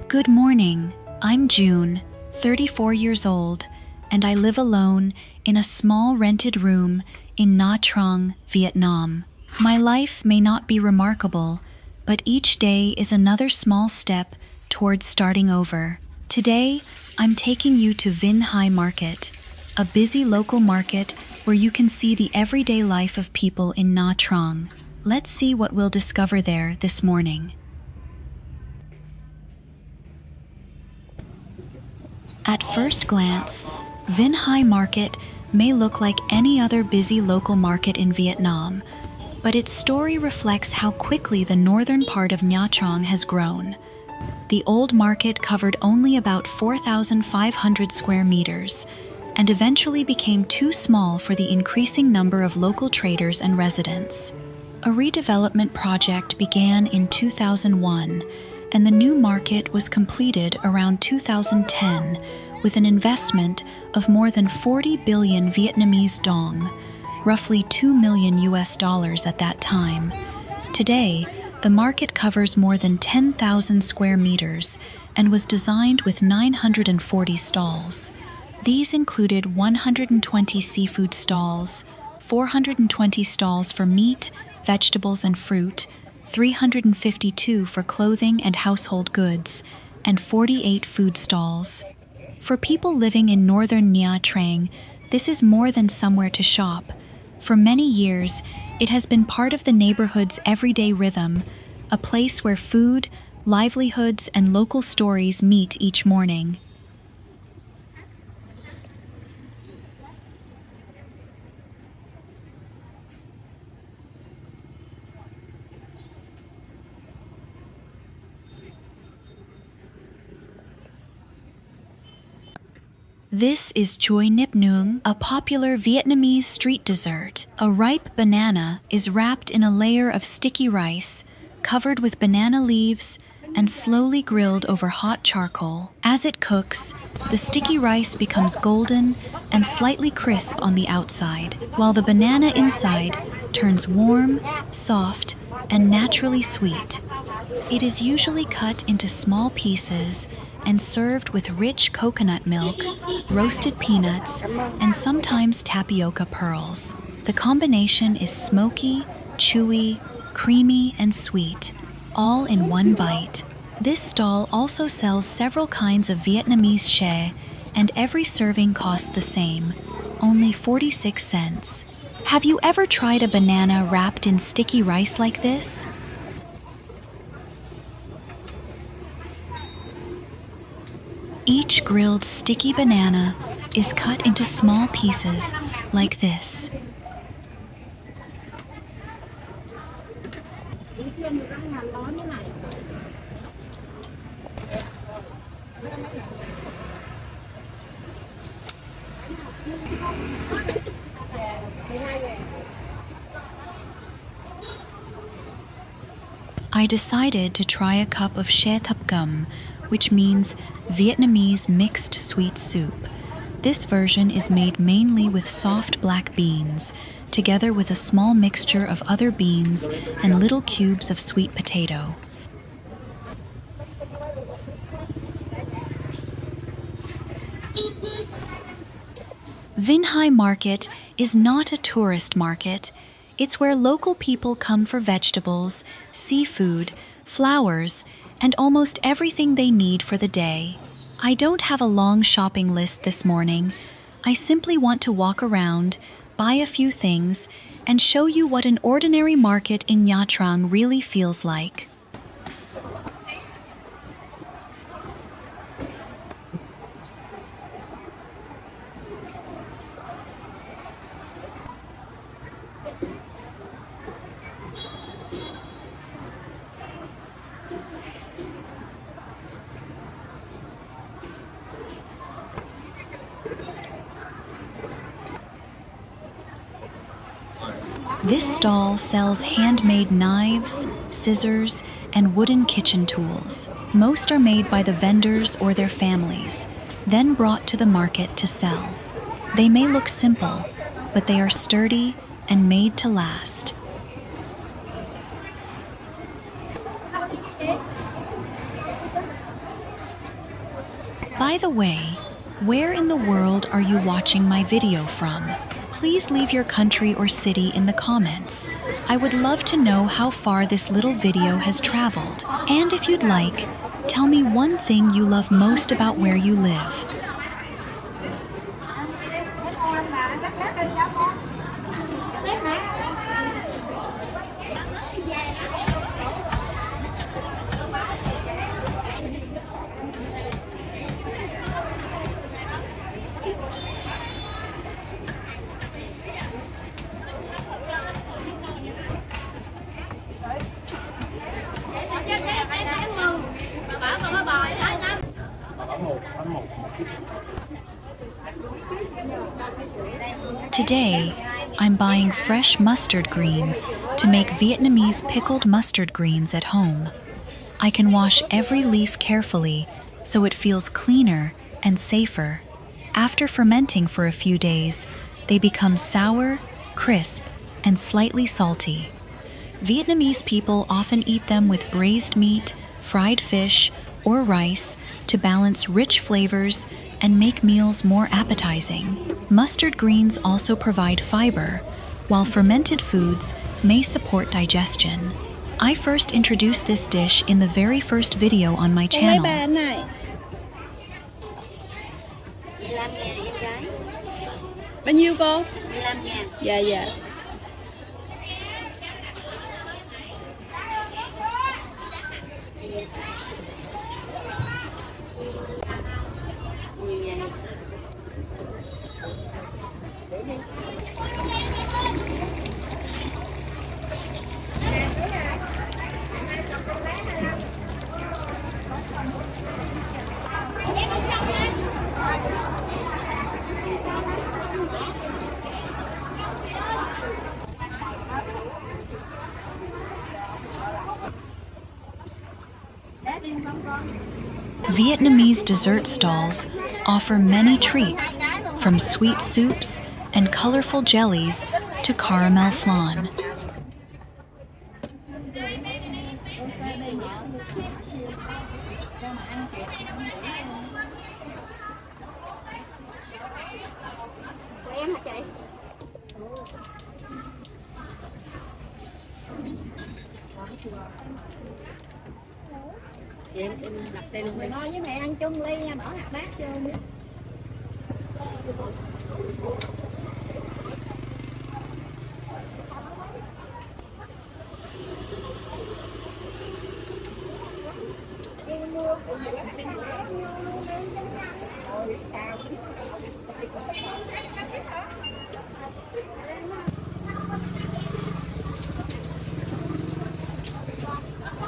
Good morning. I'm June, 34 years old, and I live alone in a small rented room in Nha Trang, Vietnam. My life may not be remarkable, but each day is another small step towards starting over. Today, I'm taking you to Vinhai Market, a busy local market where you can see the everyday life of people in Nha Trang. Let's see what we'll discover there this morning. At first glance, Vinhai Market may look like any other busy local market in Vietnam, but its story reflects how quickly the northern part of Nha Trang has grown. The old market covered only about 4,500 square meters and eventually became too small for the increasing number of local traders and residents. A redevelopment project began in 2001, and the new market was completed around 2010 with an investment of more than 40 billion Vietnamese dong, roughly $2 million at that time. Today, the market covers more than 10,000 square meters and was designed with 940 stalls. These included 120 seafood stalls, 420 stalls for meat, vegetables, and fruit, 352 for clothing and household goods, and 48 food stalls. For people living in northern Nha Trang, this is more than somewhere to shop. For many years, it has been part of the neighborhood's everyday rhythm, a place where food, livelihoods, and local stories meet each morning. This is choy nip nung, a popular Vietnamese street dessert. A ripe banana is wrapped in a layer of sticky rice, covered with banana leaves, and slowly grilled over hot charcoal. As it cooks, the sticky rice becomes golden and slightly crisp on the outside, while the banana inside turns warm, soft, and naturally sweet. It is usually cut into small pieces and served with rich coconut milk, roasted peanuts, and sometimes tapioca pearls. The combination is smoky, chewy, creamy, and sweet, all in one bite. This stall also sells several kinds of Vietnamese chè, and every serving costs the same, only 46 cents. Have you ever tried a banana wrapped in sticky rice like this? Each grilled sticky banana is cut into small pieces like this. I decided to try a cup of chè thập cẩm, which means Vietnamese mixed sweet soup. This version is made mainly with soft black beans, together with a small mixture of other beans and little cubes of sweet potato. Vinhai Market is not a tourist market. It's where local people come for vegetables, seafood, flowers, and almost everything they need for the day. I don't have a long shopping list this morning. I simply want to walk around, buy a few things, and show you what an ordinary market in Nha Trang really feels like. This stall sells handmade knives, scissors, and wooden kitchen tools. Most are made by the vendors or their families, then brought to the market to sell. They may look simple, but they are sturdy and made to last. By the way, where in the world are you watching my video from? Please leave your country or city in the comments. I would love to know how far this little video has traveled. And if you'd like, tell me one thing you love most about where you live. Today, I'm buying fresh mustard greens to make Vietnamese pickled mustard greens at home. I can wash every leaf carefully so it feels cleaner and safer. After fermenting for a few days, they become sour, crisp, and slightly salty. Vietnamese people often eat them with braised meat, fried fish, or rice to balance rich flavors and make meals more appetizing. Mustard greens also provide fiber, while fermented foods may support digestion. I first introduced this dish in the very first video on my channel. Bao nhiêu cô? 15.000. Dạ dạ. Vietnamese dessert stalls offer many treats, from sweet soups and colorful jellies to caramel flan. Đặt tay luôn. Mày nói với mẹ ăn chung ly nha, bỏ hạt bát vô.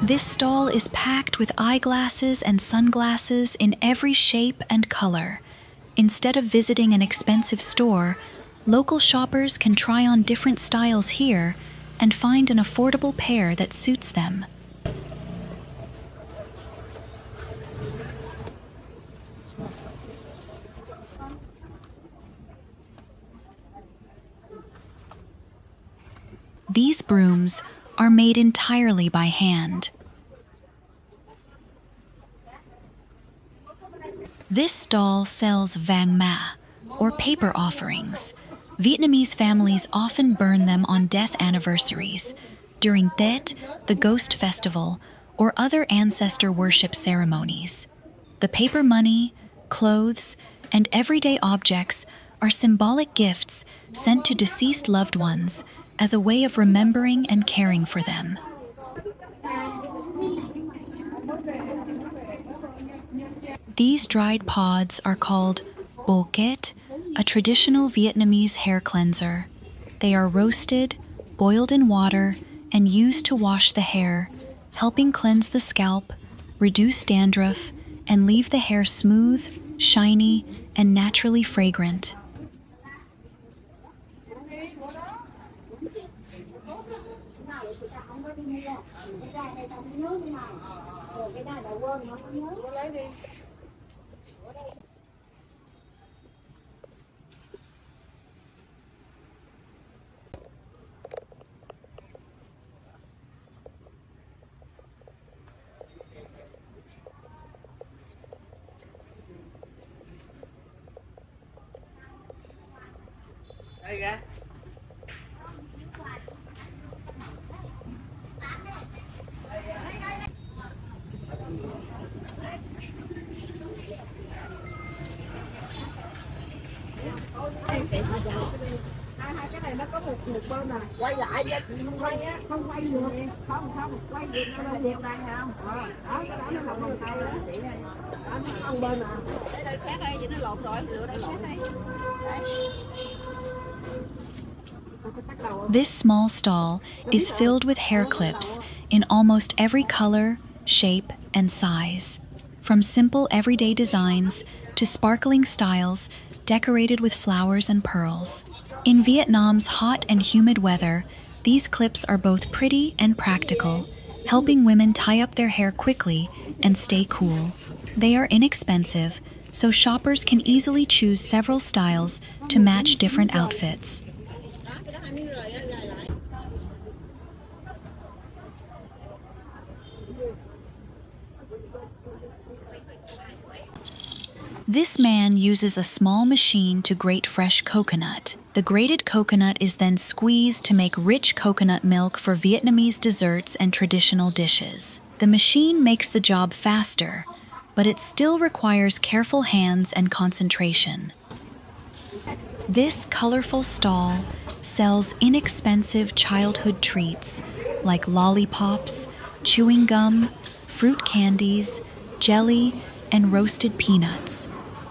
This stall is packed with eyeglasses and sunglasses in every shape and color. Instead of visiting an expensive store, local shoppers can try on different styles here and find an affordable pair that suits them. These brooms are made entirely by hand. This stall sells vàng mã, or paper offerings. Vietnamese families often burn them on death anniversaries, during Tết, the ghost festival, or other ancestor worship ceremonies. The paper money, clothes, and everyday objects are symbolic gifts sent to deceased loved ones as a way of remembering and caring for them. These dried pods are called bo kết, a traditional Vietnamese hair cleanser. They are roasted, boiled in water, and used to wash the hair, helping cleanse the scalp, reduce dandruff, and leave the hair smooth, shiny, and naturally fragrant. Hai cái này nó có một bên nè, quay lại nha, không quay á, không quay được, không quay được nó đâu việc đây không? Đó, cái đó nó là vòng tay đó, đó nó không bên nè, đây khác đây, vậy nó lột rồi, lựa đây lột đây. This small stall is filled with hair clips in almost every color, shape, and size. From simple everyday designs to sparkling styles decorated with flowers and pearls. In Vietnam's hot and humid weather, these clips are both pretty and practical, helping women tie up their hair quickly and stay cool. They are inexpensive, so shoppers can easily choose several styles to match different outfits. This man uses a small machine to grate fresh coconut. The grated coconut is then squeezed to make rich coconut milk for Vietnamese desserts and traditional dishes. The machine makes the job faster, but it still requires careful hands and concentration. This colorful stall sells inexpensive childhood treats like lollipops, chewing gum, fruit candies, jelly, and roasted peanuts.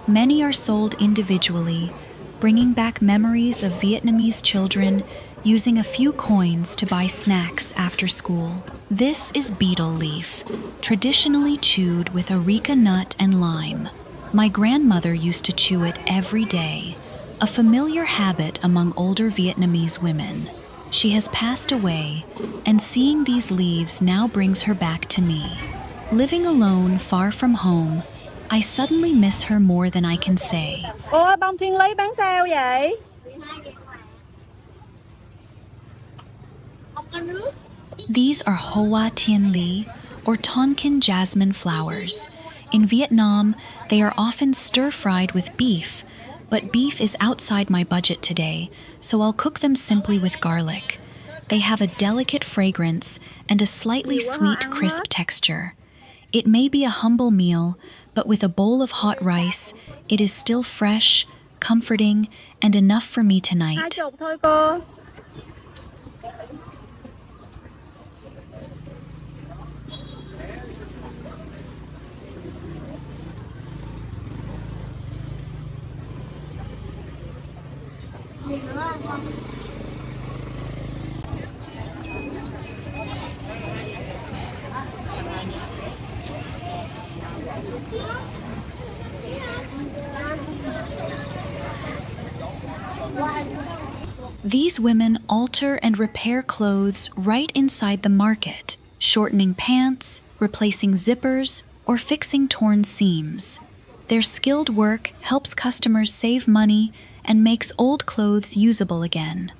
Many are sold individually, bringing back memories of Vietnamese children using a few coins to buy snacks after school. This is betel leaf, traditionally chewed with areca nut and lime. My grandmother used to chew it every day, a familiar habit among older Vietnamese women. She has passed away, and seeing these leaves now brings her back to me. Living alone far from home, I suddenly miss her more than I can say. Cô ơi, bông thiên lý bán sao vậy? Không có nước. These are Hoa Tien Li, or Tonkin jasmine flowers. In Vietnam, they are often stir-fried with beef, but beef is outside my budget today, so I'll cook them simply with garlic. They have a delicate fragrance and a slightly sweet, crisp texture. It may be a humble meal, but with a bowl of hot rice, it is still fresh, comforting, and enough for me tonight. 20 thôi cô. These women alter and repair clothes right inside the market, shortening pants, replacing zippers, or fixing torn seams. Their skilled work helps customers save money and makes old clothes usable again.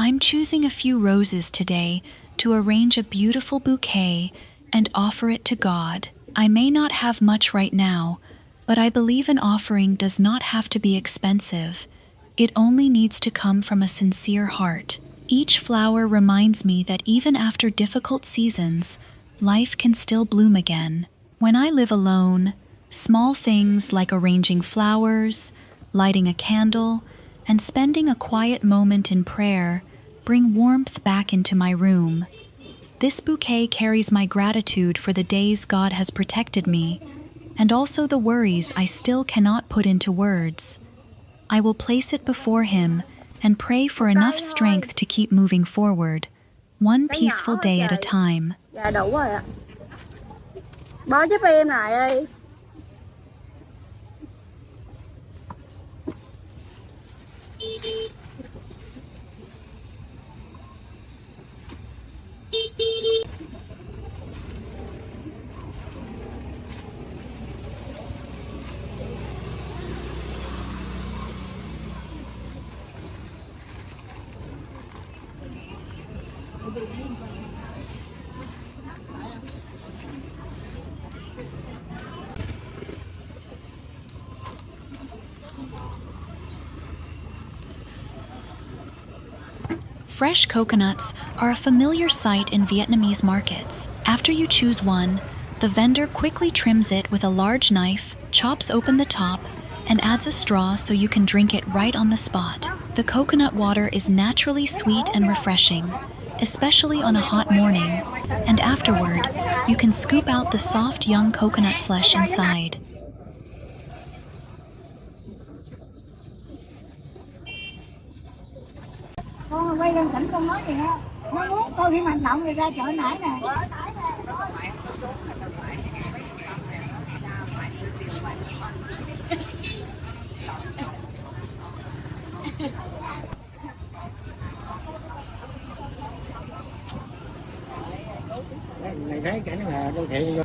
I'm choosing a few roses today to arrange a beautiful bouquet and offer it to God. I may not have much right now, but I believe an offering does not have to be expensive. It only needs to come from a sincere heart. Each flower reminds me that even after difficult seasons, life can still bloom again. When I live alone, small things like arranging flowers, lighting a candle, and spending a quiet moment in prayer bring warmth back into my room. This bouquet carries my gratitude for the days God has protected me, and also the worries I still cannot put into words. I will place it before Him and pray for enough strength to keep moving forward, one peaceful day at a time. Dạ đủ rồi ạ. Bó giúp em lại đi. Fresh coconuts are a familiar sight in Vietnamese markets. After you choose one, the vendor quickly trims it with a large knife, chops open the top, and adds a straw so you can drink it right on the spot. The coconut water is naturally sweet and refreshing, especially on a hot morning, and afterward, you can scoop out the soft young coconut flesh inside. Con quay lên tỉnh con nói gì ha, nó muốn coi phim hành động rồi ra chợ nãy nè. Mày thấy cái là đô thị.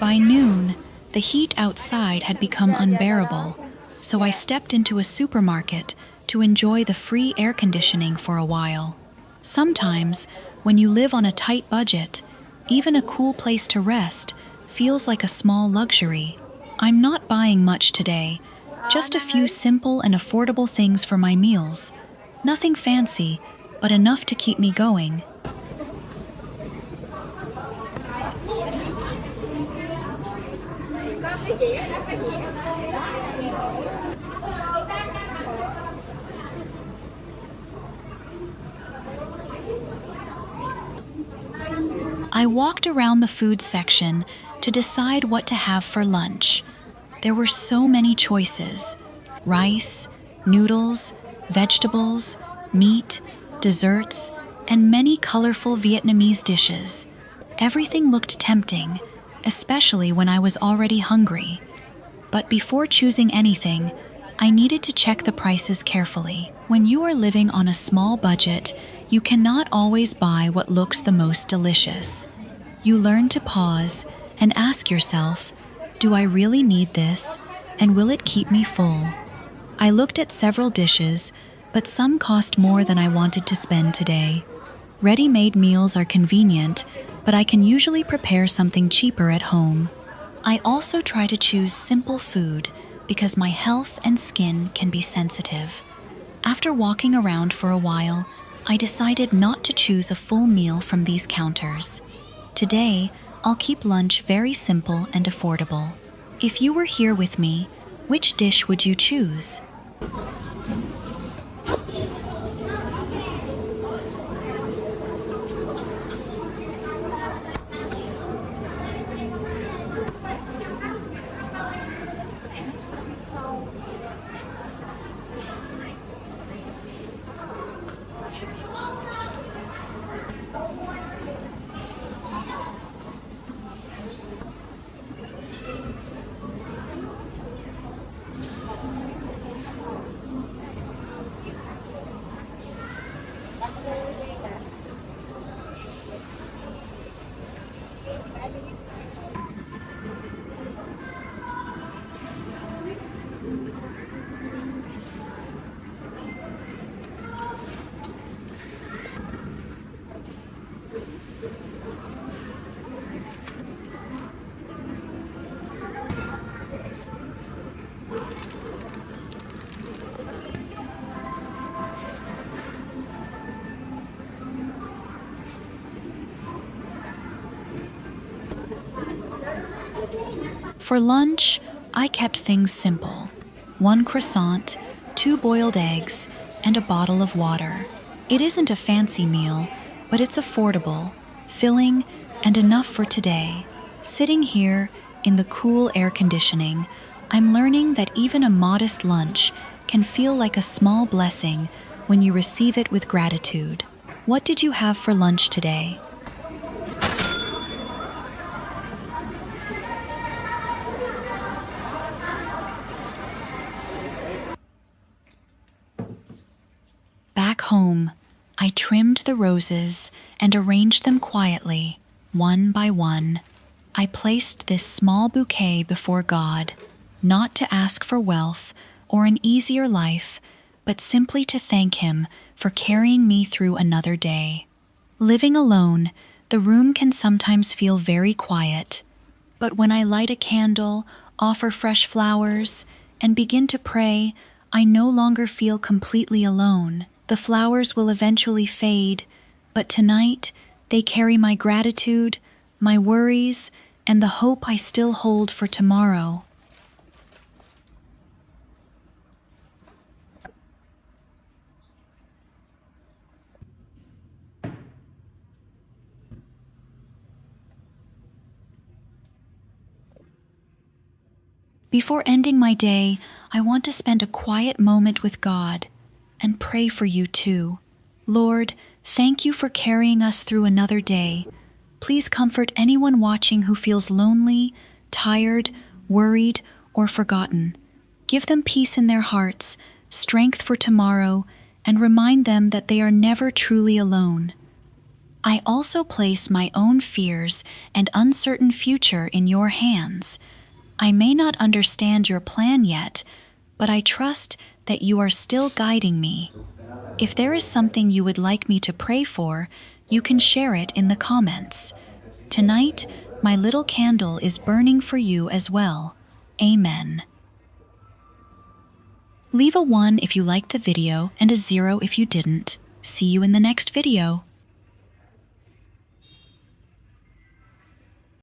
By noon, the heat outside had become unbearable, so I stepped into a supermarket to enjoy the free air conditioning for a while. Sometimes, when you live on a tight budget, even a cool place to rest feels like a small luxury. I'm not buying much today, just a few simple and affordable things for my meals. Nothing fancy, but enough to keep me going. I walked around the food section to decide what to have for lunch. There were so many choices: rice, noodles, vegetables, meat, desserts, and many colorful Vietnamese dishes. Everything looked tempting, especially when I was already hungry. But before choosing anything, I needed to check the prices carefully. When you are living on a small budget, you cannot always buy what looks the most delicious. You learn to pause and ask yourself, do I really need this, and will it keep me full? I looked at several dishes, but some cost more than I wanted to spend today. Ready-made meals are convenient, but I can usually prepare something cheaper at home. I also try to choose simple food because my health and skin can be sensitive. After walking around for a while, I decided not to choose a full meal from these counters. Today, I'll keep lunch very simple and affordable. If you were here with me, which dish would you choose? For lunch, I kept things simple. 1 croissant, 2 boiled eggs, and a bottle of water. It isn't a fancy meal, but it's affordable, filling, and enough for today. Sitting here in the cool air conditioning, I'm learning that even a modest lunch can feel like a small blessing when you receive it with gratitude. What did you have for lunch today? Back home, I trimmed the roses and arranged them quietly, one by one. I placed this small bouquet before God, not to ask for wealth or an easier life, but simply to thank Him for carrying me through another day. Living alone, the room can sometimes feel very quiet, but when I light a candle, offer fresh flowers, and begin to pray, I no longer feel completely alone. The flowers will eventually fade, but tonight they carry my gratitude, my worries, and the hope I still hold for tomorrow. Before ending my day, I want to spend a quiet moment with God and pray for you too. Lord, thank you for carrying us through another day. Please comfort anyone watching who feels lonely, tired, worried, or forgotten. Give them peace in their hearts, strength for tomorrow, and remind them that they are never truly alone. I also place my own fears and uncertain future in your hands. I may not understand your plan yet, but I trust that you are still guiding me. If there is something you would like me to pray for, you can share it in the comments. Tonight, my little candle is burning for you as well. Amen. Leave a 1 if you liked the video and a 0 if you didn't. See you in the next video.